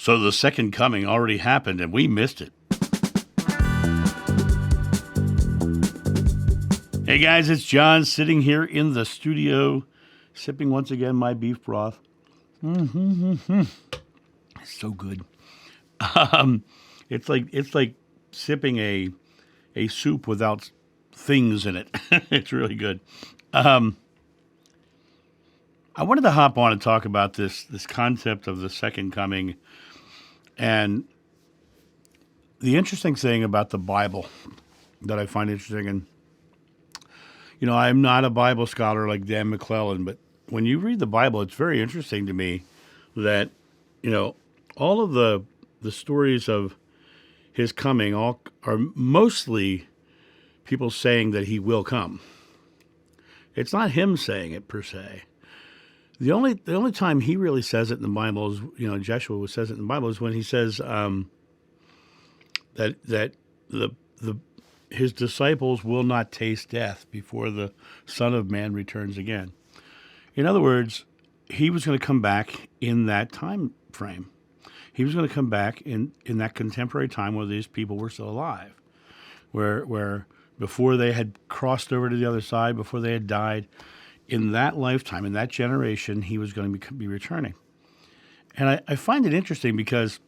So the second coming already happened and we missed it. Hey guys, it's John sitting here in the studio, sipping once again my beef broth. It's so good. It's like sipping a soup without things in it. It's really good. I wanted to hop on and talk about this concept of the second coming, and the interesting thing about the Bible that I find interesting. And I'm not a Bible scholar like Dan McClellan, but when you read the Bible, it's very interesting to me that all of the stories of his coming all are mostly people saying that he will come. It's not him saying it per se. The only time he really says it in the Bible is, Joshua says it in the Bible, is when he says that his disciples will not taste death before the Son of Man returns again. In other words, he was going to come back in that time frame. He was going to come back in that contemporary time where these people were still alive, where before they had crossed over to the other side, before they had died, in that lifetime, in that generation, he was going to be returning. And I find it interesting because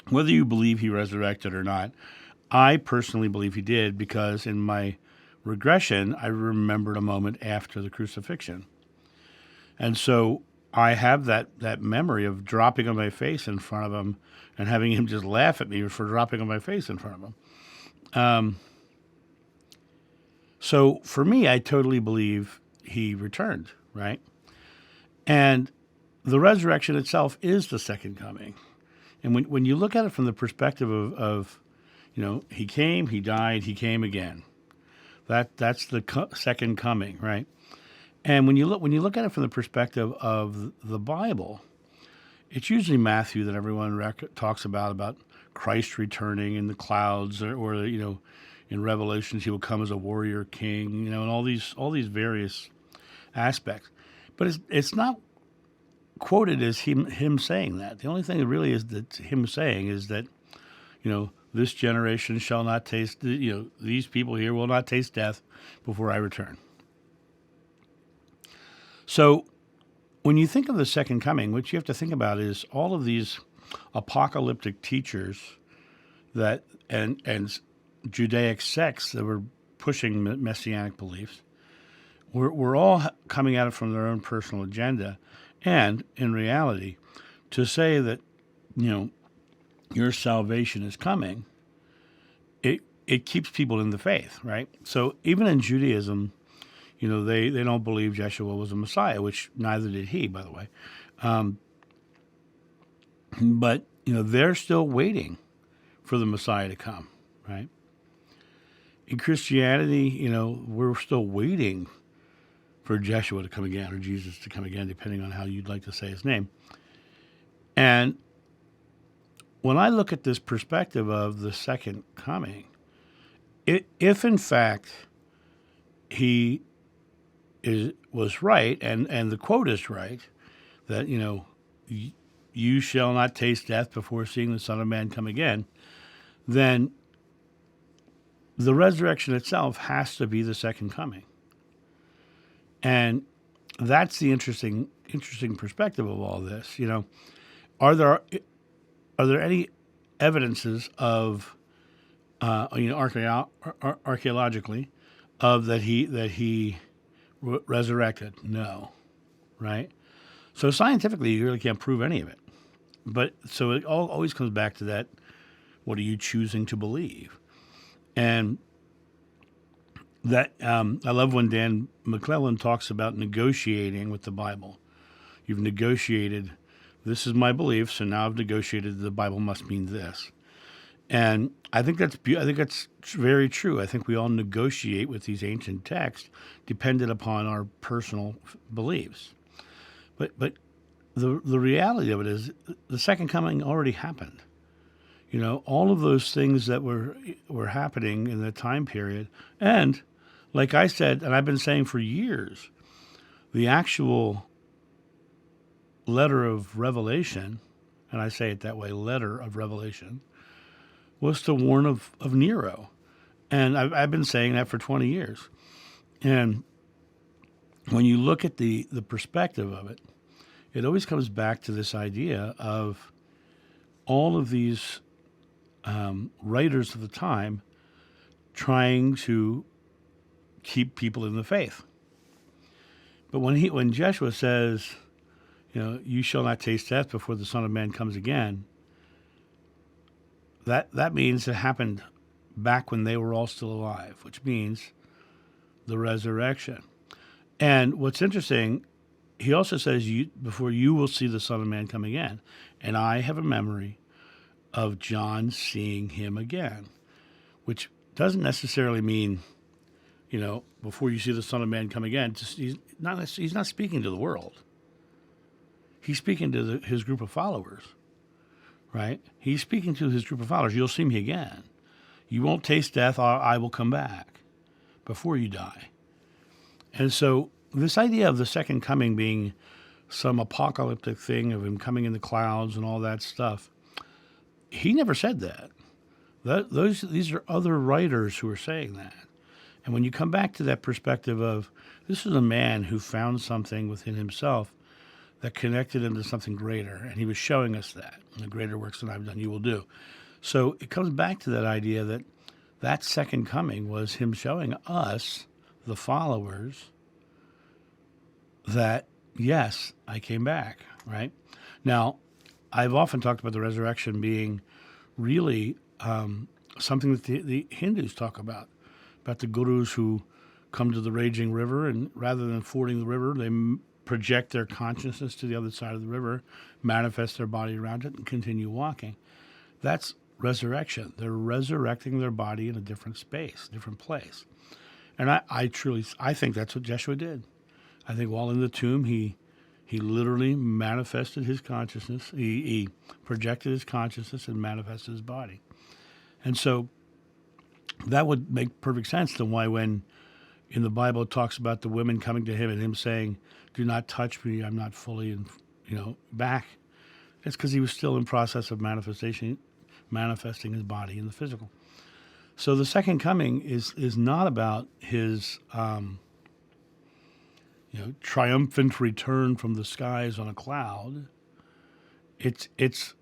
whether you believe he resurrected or not, I personally believe he did, because in my regression, I remembered a moment after the crucifixion. And so I have that memory of dropping on my face in front of him and having him just laugh at me for dropping on my face in front of him. So for me, I totally believe he returned, right? And the resurrection itself is the second coming. And when you look at it from the perspective of he came, he died, he came again. That's the second coming, right? And when you look at it from the perspective of the Bible, it's usually Matthew that everyone talks about Christ returning in the clouds, or in Revelations he will come as a warrior king, and all these various aspects. But it's not quoted as him saying that. The only thing that really is that him saying is that this generation shall not taste, these people here will not taste death before I return. So when you think of the second coming, what you have to think about is all of these apocalyptic teachers and Judaic sects that were pushing messianic beliefs were all coming at it from their own personal agenda. And in reality, to say that, your salvation is coming, it keeps people in the faith, right? So even in Judaism, they don't believe Yeshua was a Messiah, which neither did he, by the way. But they're still waiting for the Messiah to come, right? In Christianity, we're still waiting for Yeshua to come again, or Jesus to come again, depending on how you'd like to say his name. And when I look at this perspective of the second coming, if in fact he was right, and the quote is right, that you shall not taste death before seeing the Son of Man come again, then the resurrection itself has to be the second coming. And that's the interesting perspective of all this. Are there any evidences of archaeologically of that he resurrected? No, right? So scientifically, you really can't prove any of it. But so it always comes back to that: what are you choosing to believe? And that I love when Dan McClellan talks about negotiating with the Bible. You've negotiated. This is my belief, so now I've negotiated the Bible must mean this. And I think that's very true. I think we all negotiate with these ancient texts dependent upon our personal beliefs. But the reality of it is the second coming already happened. All of those things that were happening in the time period. And like I said, and I've been saying for years, the actual letter of Revelation and I say it that way, letter of Revelation, was to warn of Nero. And I've been saying that for 20 years. And when you look at the perspective of it, it always comes back to this idea of all of these writers of the time trying to keep people in the faith. But when Joshua says, you shall not taste death before the Son of Man comes again, that means it happened back when they were all still alive, which means the resurrection. And what's interesting, he also says, before you will see the Son of Man come again. And I have a memory of John seeing him again, which doesn't necessarily mean, before you see the Son of Man come again. He's not speaking to the world. He's speaking to his group of followers, right? He's speaking to his group of followers. You'll see me again. You won't taste death. I will come back before you die. And so this idea of the second coming being some apocalyptic thing of him coming in the clouds and all that stuff, he never said that. These are other writers who are saying that. And when you come back to that perspective of this is a man who found something within himself that connected him to something greater, and he was showing us that. The greater works than I've done, you will do. So it comes back to that idea that second coming was him showing us, the followers, that, yes, I came back, right? Now, I've often talked about the resurrection being really something that the Hindus talk about the gurus who come to the raging river, and rather than fording the river, they project their consciousness to the other side of the river, manifest their body around it, and continue walking. That's resurrection. They're resurrecting their body in a different space, different place. And I think that's what Joshua did. I think while in the tomb, he literally manifested his consciousness. He projected his consciousness and manifested his body. And so that would make perfect sense to why when in the Bible it talks about the women coming to him and him saying, do not touch me, I'm not fully back. It's because he was still in process of manifesting his body in the physical. So the second coming is not about his triumphant return from the skies on a cloud. It's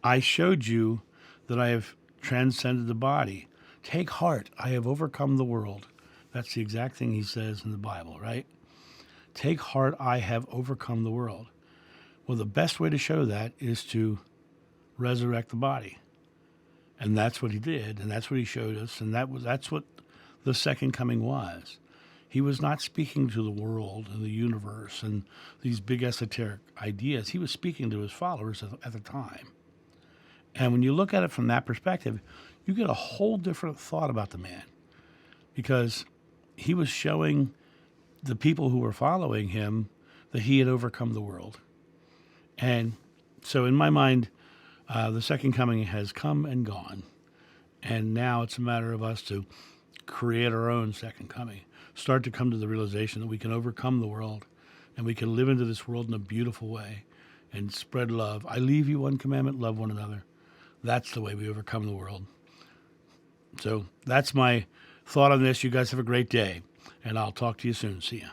I showed you that I have transcended the body. Take heart, I have overcome the world. That's the exact thing he says in the Bible, right? Take heart, I have overcome the world. Well, the best way to show that is to resurrect the body. And that's what he did, and that's what he showed us, and that's what the second coming was. He was not speaking to the world and the universe and these big esoteric ideas. He was speaking to his followers at the time. And when you look at it from that perspective, you get a whole different thought about the man, because he was showing the people who were following him that he had overcome the world. And so in my mind, the second coming has come and gone. And now it's a matter of us to create our own second coming. Start to come to the realization that we can overcome the world and we can live into this world in a beautiful way and spread love. I leave you one commandment, love one another. That's the way we overcome the world. So that's my thought on this. You guys have a great day, and I'll talk to you soon. See ya.